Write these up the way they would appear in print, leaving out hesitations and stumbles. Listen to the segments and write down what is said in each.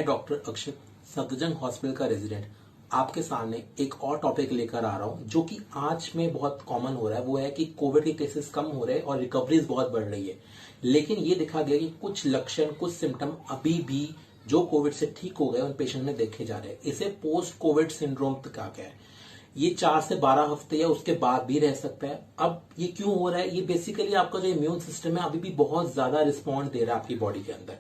मैं डॉक्टर अक्षत सफदरजंग हॉस्पिटल का रेजिडेंट आपके सामने एक और टॉपिक लेकर आ रहा हूं जो कि आज में बहुत कॉमन हो रहा है। वो है कि कोविड के केसेस कम हो रहे हैं और रिकवरीज बहुत बढ़ रही है। लेकिन ये देखा गया कि कुछ लक्षण, कुछ सिम्टम अभी भी जो कोविड से ठीक हो गए उन पेशेंट में देखे जा रहे हैं। इसे पोस्ट कोविड सिंड्रोम कहा गया है। ये 4 से 12 हफ्ते या उसके बाद भी रह सकता है। अब ये क्यों हो रहा है? ये बेसिकली आपका जो इम्यून सिस्टम है अभी भी बहुत ज्यादा रिस्पॉन्ड दे रहा है आपकी बॉडी के अंदर।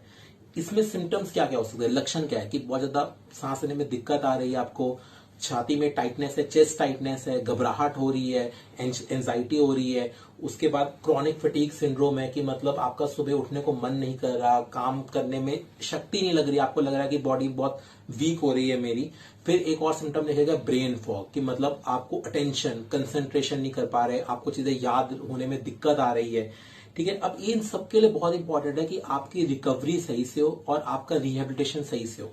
इसमें सिम्टम्स क्या क्या हो सकते हैं, लक्षण क्या है कि बहुत ज्यादा सांस लेने में दिक्कत आ रही है आपको, छाती में टाइटनेस है, चेस्ट टाइटनेस है, घबराहट हो रही है, एंजाइटी हो रही है। उसके बाद क्रॉनिक फटीग सिंड्रोम है कि मतलब आपका सुबह उठने को मन नहीं कर रहा, काम करने में शक्ति नहीं लग रही, आपको लग रहा है कि बॉडी बहुत वीक हो रही है मेरी। फिर एक और सिम्टम देखेगा ब्रेन फॉग कि मतलब आपको अटेंशन, कंसंट्रेशन नहीं कर पा रहे, आपको चीजें याद होने में दिक्कत आ रही है। ठीक है, अब इन सबके लिए बहुत इंपॉर्टेंट है कि आपकी रिकवरी सही से हो और आपका रिहेबिलिटेशन सही से हो।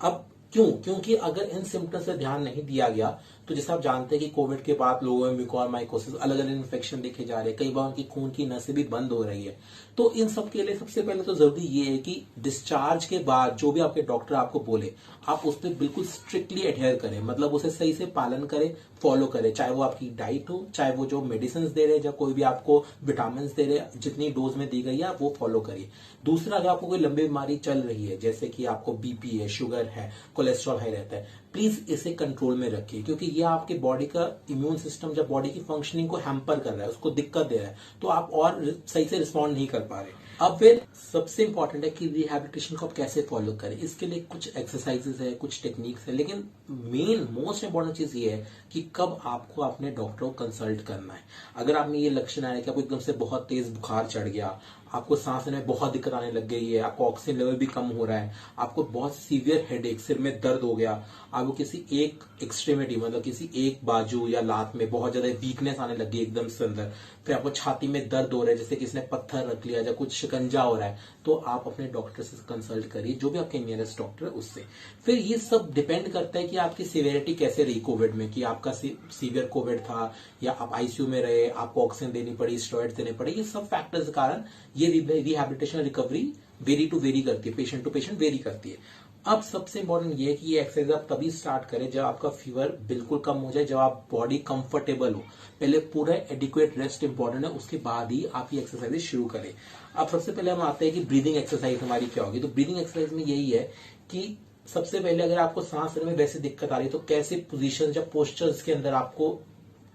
अब क्योंकि अगर इन सिम्टम्स पे ध्यान नहीं दिया गया तो जैसे आप जानते हैं कि कोविड के बाद लोगों में म्यूकोरमाइकोसिस, अलग अलग इन्फेक्शन देखे जा रहे हैं, कई बार उनकी खून की नसें भी बंद हो रही है। तो इन सब के लिए सबसे पहले तो जरूरी ये है कि डिस्चार्ज के बाद जो भी आपके डॉक्टर आपको बोले आप उस पर बिल्कुल स्ट्रिक्टली एडहेयर करें, मतलब उसे सही से पालन करें, फॉलो करें, चाहे वो आपकी डाइट हो, चाहे वो जो मेडिसिन दे रहे हैं या कोई भी आपको विटामिन दे रहे हैं, जितनी डोज में दी गई है आप वो फॉलो करिए। दूसरा, अगर आपको कोई लंबी बीमारी चल रही है जैसे कि आपको बीपी है, शुगर है, कोलेस्ट्रॉल हाई रहता है, प्लीज इसे कंट्रोल में रखिए, क्योंकि ये आपके बॉडी का इम्यून सिस्टम जब बॉडी की फंक्शनिंग को हैम्पर कर रहा है, उसको दिक्कत दे रहा है, तो आप और सही से रिस्पॉन्ड नहीं कर पा रहे। अब फिर सबसे इंपॉर्टेंट है कि रिहैबिलिटेशन को आप कैसे फॉलो करें। इसके लिए कुछ एक्सरसाइजेस है, कुछ टेक्निक्स है, लेकिन मेन मोस्ट इंपॉर्टेंट चीज ये है कि कब आपको अपने डॉक्टर को कंसल्ट करना है। अगर आप में ये लक्षण आ रहे कि आपको एकदम से बहुत तेज बुखार चढ़ गया, आपको सांस लेने में बहुत दिक्कत आने लग गई है, आपको ऑक्सीजन लेवल भी कम हो रहा है, आपको बहुत सीवियर हेडेक, सिर में दर्द हो गया, आपको किसी एक एक्सट्रीमिटी मतलब किसी एक बाजू या लात में बहुत ज्यादा वीकनेस आने लग गई एकदम से अंदर, फिर आपको छाती में दर्द हो रहा है जैसे किसी ने पत्थर रख लिया या कुछ शिकंजा हो रहा है, तो आप अपने डॉक्टर से कंसल्ट करिए, जो भी आपके नियरेस्ट डॉक्टर है उससे। फिर ये सब डिपेंड करता है कि आपकी सीवियरिटी कैसे रही कोविड में, कि आपका सीवियर कोविड था या आप आईसीयू में रहे, आपको ऑक्सीजन देनी पड़ी, स्टेरॉइड देने पड़े, ये सब फैक्टर्स के कारण ये rehabilitation recovery vary to vary करती है, पेशेंट टू पेशेंट वेरी करती है। अब सबसे इंपॉर्टेंट ये है कि ये एक्सरसाइज आप तभी स्टार्ट करें जब आपका फीवर बिल्कुल कम हो जाए, जब आप बॉडी कंफर्टेबल हो। पहले पूरा एडिक्वेट रेस्ट इंपॉर्टेंट है, उसके बाद ही आप ये एक्सरसाइज शुरू करें। अब सबसे पहले हम आते हैं कि ब्रीदिंग एक्सरसाइज हमारी क्या होगी। तो ब्रीदिंग एक्सरसाइज में यही है कि सबसे पहले अगर आपको सांस लेने में वैसे दिक्कत आ रही है तो कैसे पोजीशन या पोस्चर्स के अंदर आपको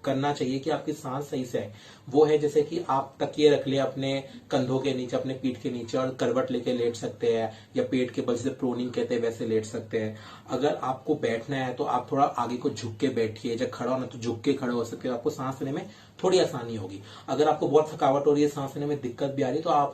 करना चाहिए कि आपकी सांस सही से आए। वो है जैसे कि आप तकिए रख ले अपने कंधों के नीचे, अपने पीठ के नीचे, और करवट लेके लेट सकते हैं, या पेट के बल से प्रोनिंग कहते हैं वैसे लेट सकते हैं। अगर आपको बैठना है तो आप थोड़ा आगे को झुक के बैठिए, जब खड़ा होना तो झुक के खड़े हो सकते हैं, आपको सांस लेने में थोड़ी आसानी होगी। अगर आपको बहुत थकावट हो रही है, सांस लेने में दिक्कत भी आ रही है, तो आप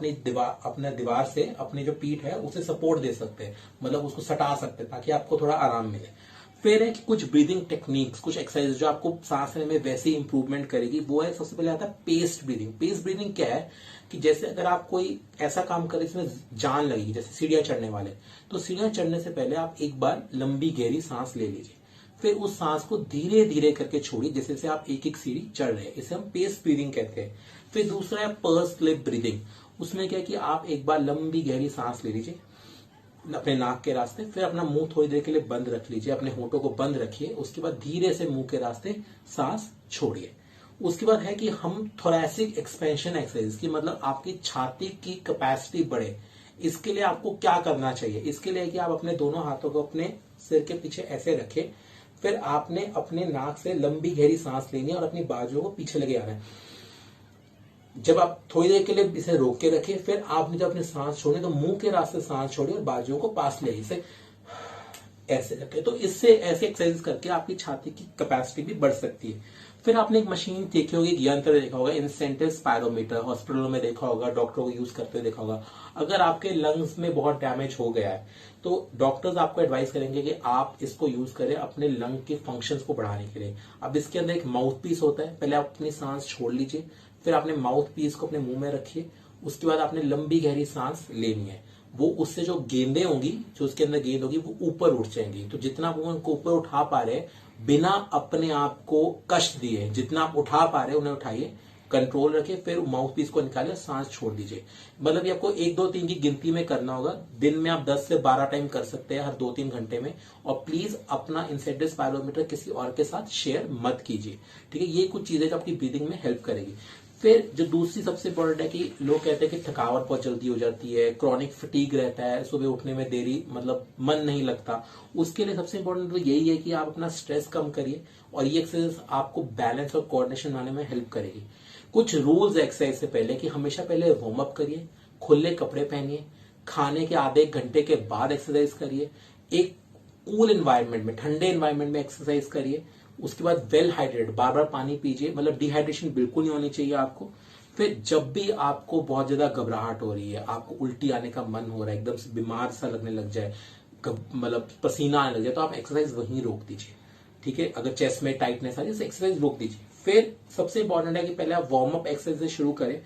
अपने दीवार से अपनी जो पीठ है उसे सपोर्ट दे सकते हैं, मतलब उसको सटा सकते हैं ताकि आपको थोड़ा आराम मिले। फिर है कि कुछ ब्रीदिंग टेक्निक्स, कुछ एक्सरसाइज जो आपको सांस लेने में वैसे ही इंप्रूवमेंट करेगी। वो है, सबसे पहले आता है पेस्ड ब्रीदिंग। पेस्ड ब्रीदिंग क्या है कि जैसे अगर आप कोई ऐसा काम करें इसमें जान लगेगी, जैसे सीढ़ियां चढ़ने वाले, तो सीढ़ियां चढ़ने से पहले आप एक बार लंबी गहरी सांस ले लीजिए, फिर उस सांस को धीरे धीरे करके छोड़िए, जैसे से आप एक एक सीढ़ी चढ़ रहे हैं, इसे हम पेस्ड ब्रीदिंग कहते हैं। फिर दूसरा है पर्स लिप ब्रीदिंग। उसमें क्या है कि आप एक बार लंबी गहरी सांस ले लीजिए अपने नाक के रास्ते, फिर अपना मुंह थोड़ी देर के लिए बंद रख लीजिए, अपने होठों को बंद रखिए, उसके बाद धीरे से मुंह के रास्ते सांस छोड़िए। उसके बाद है कि हम थोरैसिक एक्सपेंशन एक्सरसाइज की, मतलब आपकी छाती की कैपेसिटी बढ़े। इसके लिए आपको क्या करना चाहिए? इसके लिए कि आप अपने दोनों हाथों को अपने सिर के पीछे ऐसे रखें, फिर आपने अपने नाक से लंबी गहरी सांस लेनी है और अपनी बाजुओं को पीछे लगे आना है। जब आप थोड़ी देर के लिए इसे रोक के रखें, फिर आपने जब अपनी सांस छोड़े तो मुंह के रास्ते सांस छोड़िए और बाजुओं को पास ले, इसे ऐसे रखें। तो इससे ऐसे एक्सरसाइज करके आपकी छाती की कैपेसिटी भी बढ़ सकती है। फिर आपने एक मशीन देखी होगी, एक यंत्र देखा होगा, इंसेंटिव स्पायरोमीटर, हॉस्पिटलों में देखा होगा, डॉक्टरों को यूज करते हुए देखा होगा। अगर आपके लंग्स में बहुत डैमेज हो गया है तो डॉक्टर्स आपको एडवाइस करेंगे कि आप इसको यूज करें अपने लंग के फंक्शंस को बढ़ाने के लिए। अब इसके अंदर एक माउथ पीस होता है, पहले आप अपनी सांस छोड़ लीजिए, फिर आपने माउथ पीस को अपने मुंह में रखिए, उसके बाद आपने लंबी गहरी सांस लेनी है। वो उससे जो गेंदें होंगी, जो उसके अंदर गेंद होगी, वो ऊपर उठ जाएंगी। तो जितना आप उनको ऊपर उठा पा रहे बिना अपने आप को कष्ट दिए, जितना आप उठा पा रहे उन्हें उठाइए, कंट्रोल रखे, फिर माउथ पीस को निकाले, सांस छोड़ दीजिए। मतलब ये आपको 1 2 3 की गिनती में करना होगा। दिन में आप 10 से 12 टाइम कर सकते हैं, हर 2-3 घंटे में। और प्लीज अपना इंसेंटिव स्पायरोमीटर किसी और के साथ शेयर मत कीजिए, ठीक है। ये कुछ चीजें जो आपकी ब्रीदिंग में हेल्प करेगी। फिर जो दूसरी सबसे इंपॉर्टेंट है कि लोग कहते हैं कि थकावट बहुत जल्दी हो जाती है, क्रॉनिक फटीग रहता है, सुबह उठने में देरी, मतलब मन नहीं लगता। उसके लिए सबसे इंपॉर्टेंट तो यही है कि आप अपना स्ट्रेस कम करिए, और ये एक्सरसाइज आपको बैलेंस और कोऑर्डिनेशन बनाने में हेल्प करेगी। कुछ रूल्स एक्सरसाइज से पहले कि हमेशा पहले वार्म अप करिए, खुले कपड़े पहनिए, खाने के आधे घंटे के बाद एक्सरसाइज करिए, एक कूल एनवायरनमेंट में, ठंडे एनवायरनमेंट में एक्सरसाइज करिए। उसके बाद वेल हाइड्रेटेड, बार बार पानी पीजिए, मतलब डिहाइड्रेशन बिल्कुल नहीं होनी चाहिए आपको। फिर जब भी आपको बहुत ज्यादा घबराहट हो रही है, आपको उल्टी आने का मन हो रहा है, एकदम से बीमार सा लगने लग जाए, मतलब पसीना आने लग जाए, तो आप एक्सरसाइज वहीं रोक दीजिए, ठीक है। अगर चेस्ट में टाइटनेस आ जाए, एक्सरसाइज रोक दीजिए। फिर सबसे इंपॉर्टेंट है कि पहले आप वार्म अप एक्सरसाइज से शुरू करें।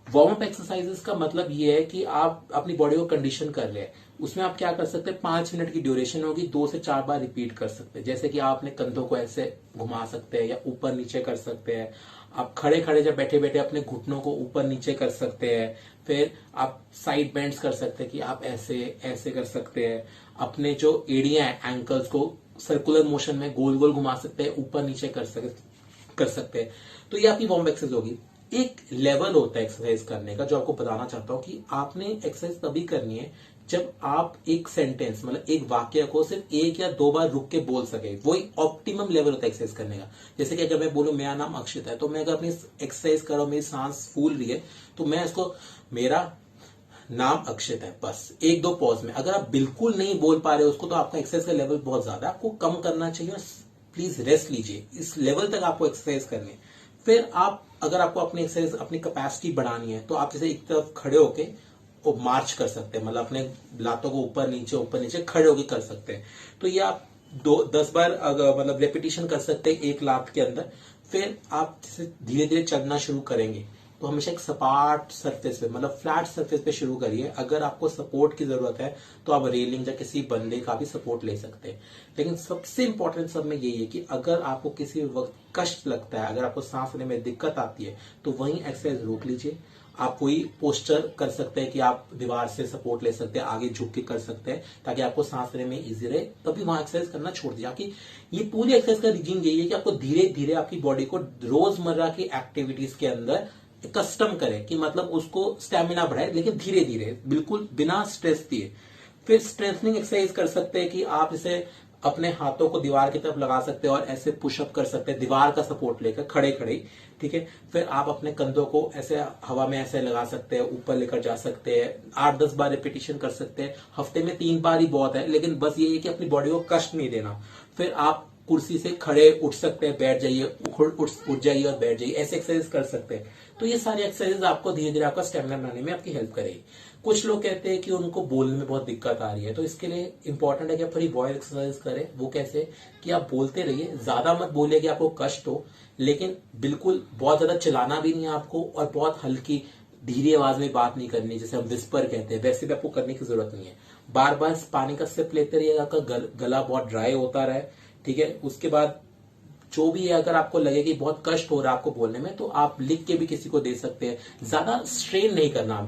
वार्म अप एक्सरसाइजेस का मतलब ये है कि आप अपनी बॉडी को कंडीशन कर रहे हैं। उसमें आप क्या कर सकते हैं, 5 मिनट की ड्यूरेशन होगी, 2 से 4 बार रिपीट कर सकते हैं। जैसे कि आप अपने कंधों को ऐसे घुमा सकते हैं या ऊपर नीचे कर सकते हैं। आप खड़े खड़े जब बैठे बैठे अपने घुटनों को ऊपर नीचे कर सकते हैं। फिर आप साइड बेंड्स कर सकते हैं कि आप ऐसे ऐसे कर सकते हैं। अपने जो एड़ियां हैं, एंकल्स को सर्कुलर मोशन में गोल गोल घुमा सकते हैं, ऊपर नीचे कर सकते हैं। तो ये आपकी वार्म एक्सरसाइज होगी। एक लेवल होता है एक्सरसाइज करने का, जो आपको बताना चाहता हूं कि आपने एक्सरसाइज तभी करनी है जब आप एक सेंटेंस, मतलब एक वाक्य को सिर्फ 1 या 2 बार रुक के बोल सके। वही ऑप्टिमम लेवल होता है एक्सरसाइज करने का। जैसे कि अगर मैं बोलूं मेरा नाम अक्षित है, तो मैं अगर अपनी एक्सरसाइज कर रहा हूं, मेरी सांस फूल रही है, तो मैं इसको मेरा नाम अक्षित है, बस 1-2 पॉज में। अगर आप बिल्कुल नहीं बोल पा रहे हो उसको, तो आपका एक्सरसाइज का लेवल बहुत ज्यादा है, आपको कम करना चाहिए। और प्लीज रेस्ट लीजिए, इस लेवल तक आपको एक्सरसाइज करनी है। फिर आप, अगर आपको अपनी एक्सरसाइज, अपनी कैपेसिटी बढ़ानी है, तो आप जैसे एक तरफ खड़े होके वो मार्च कर सकते हैं, मतलब अपने लातों को ऊपर नीचे खड़े होके कर सकते हैं। तो ये आप 10 बार मतलब रेपिटेशन कर सकते हैं एक लात के अंदर। फिर आप जैसे धीरे धीरे चलना शुरू करेंगे, तो हमेशा एक सपाट सरफेस पे, मतलब फ्लैट सरफेस पे शुरू करिए। अगर आपको सपोर्ट की जरूरत है तो आप रेलिंग या किसी बंदे का भी सपोर्ट ले सकते हैं। लेकिन सबसे इंपॉर्टेंट सब में यही है कि अगर आपको किसी वक्त कष्ट लगता है, अगर आपको सांस लेने में दिक्कत आती है, तो वहीं एक्सरसाइज रोक लीजिए। आप वही पोस्टर कर सकते हैं कि आप दीवार से सपोर्ट ले सकते हैं, आगे झुक के कर सकते हैं, ताकि आपको सांस लेने में इजी रहे। तभी वहां एक्सरसाइज करना छोड़ दीजिए। आपकी ये पूरी एक्सरसाइज का रीजन यही है कि आपको धीरे धीरे आपकी बॉडी को रोजमर्रा की एक्टिविटीज के अंदर कस्टम करें, कि मतलब उसको स्टेमिना बढ़ाए, लेकिन धीरे धीरे, बिल्कुल बिना स्ट्रेस दिए। फिर स्ट्रेंथनिंग एक्सरसाइज कर सकते हैं कि आप इसे अपने हाथों को दीवार की तरफ लगा सकते हैं और ऐसे पुशअप कर सकते हैं, दीवार का सपोर्ट लेकर खड़े खड़े, ठीक है। फिर आप अपने कंधों को ऐसे हवा में ऐसे लगा सकते हैं, ऊपर लेकर जा सकते हैं, 8-10 बार रिपीटिशन कर सकते हैं। हफ्ते में 3 बार ही बहुत है, लेकिन बस ये है कि अपनी बॉडी को कष्ट नहीं देना। फिर आप कुर्सी से खड़े उठ सकते हैं, बैठ जाइए, उठ जाइए और बैठ जाइए, ऐसे एक्सरसाइज कर सकते हैं। तो ये सारी एक्सरसाइज आपको धीरे धीरे आपका स्टेमिना बनाने में आपकी हेल्प करेगी। कुछ लोग कहते हैं कि उनको बोलने में बहुत दिक्कत आ रही है, तो इसके लिए इंपॉर्टेंट है कि आप थोड़ी वॉइस एक्सरसाइज करें। वो कैसे, कि आप बोलते रहिए, ज्यादा मत बोलिए कि आपको कष्ट हो, लेकिन बिल्कुल बहुत ज्यादा चिल्लाना भी नहीं है आपको, और बहुत हल्की धीरे आवाज में बात नहीं करनी, जैसे हम विस्पर कहते हैं, वैसे भी आपको करने की जरूरत नहीं है। बार बार पानी का सिप लेते रहिएगा, आपका गला बहुत ड्राई होता रहे, ठीक है। उसके बाद जो भी है, अगर आपको लगे कि बहुत कष्ट हो रहा है आपको बोलने में, तो आप लिख के भी किसी को दे सकते हैं। ज्यादा स्ट्रेन नहीं करना,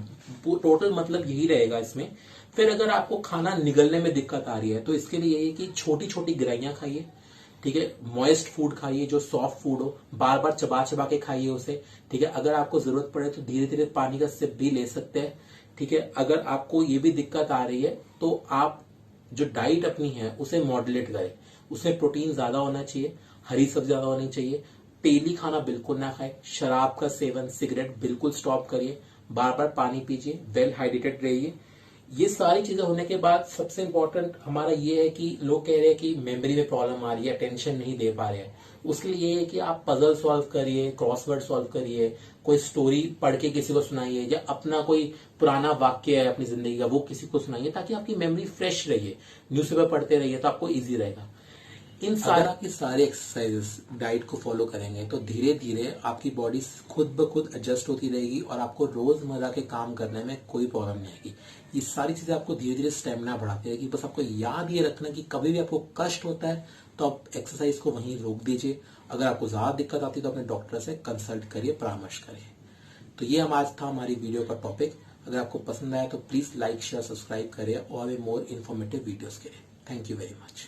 टोटल मतलब यही रहेगा इसमें। फिर अगर आपको खाना निगलने में दिक्कत आ रही है, तो इसके लिए यही है कि छोटी छोटी गिराइयां खाइए, ठीक है। मॉइस्ट फूड खाइए, जो सॉफ्ट फूड हो, बार बार चबा चबा के खाइए उसे, ठीक है। अगर आपको जरूरत पड़े तो धीरे धीरे पानी का सिप भी ले सकते हैं, ठीक है। अगर आपको ये भी दिक्कत आ रही है, तो आप जो डाइट अपनी है उसे मॉडरेट करें। उसमें प्रोटीन ज्यादा होना चाहिए, हरी सब्जी ज्यादा होनी चाहिए, तेली खाना बिल्कुल ना खाए, शराब का सेवन, सिगरेट बिल्कुल स्टॉप करिए, बार बार पानी पीजिए, वेल हाइड्रेटेड रहिए। ये सारी चीजें होने के बाद सबसे इंपॉर्टेंट हमारा ये है कि लोग कह रहे हैं कि मेमोरी में प्रॉब्लम आ रही है, अटेंशन नहीं दे पा रहे हैं। उसके लिए ये है कि आप पजल सॉल्व करिए, क्रॉसवर्ड सॉल्व करिए, कोई स्टोरी पढ़ के किसी को सुनाइए, या अपना कोई पुराना वाक्य है अपनी जिंदगी का, वो किसी को सुनाइए, ताकि आपकी मेमोरी फ्रेश रहिए। न्यूज़पेपर पढ़ते रहिए, तो आपको इजी रहेगा। इन सारा की सारी एक्सरसाइजेस डाइट को फॉलो करेंगे, तो धीरे धीरे आपकी बॉडी खुद ब खुद एडजस्ट होती रहेगी, और आपको रोजमर्रा के काम करने में कोई प्रॉब्लम नहीं आएगी। ये सारी चीजें आपको धीरे धीरे स्टेमिना बढ़ाती रहेगी। बस आपको याद ये रखना कि कभी भी आपको कष्ट होता है, तो आप एक्सरसाइज को वहीं रोक दीजिए। अगर आपको ज्यादा दिक्कत आती है तो अपने डॉक्टर से कंसल्ट करिए, परामर्श करिए। तो ये आज था हमारी वीडियो का टॉपिक। अगर आपको पसंद आया तो प्लीज लाइक शेयर सब्सक्राइब करिए और भी मोर इन्फॉर्मेटिव वीडियोस के लिए। Thank you very much.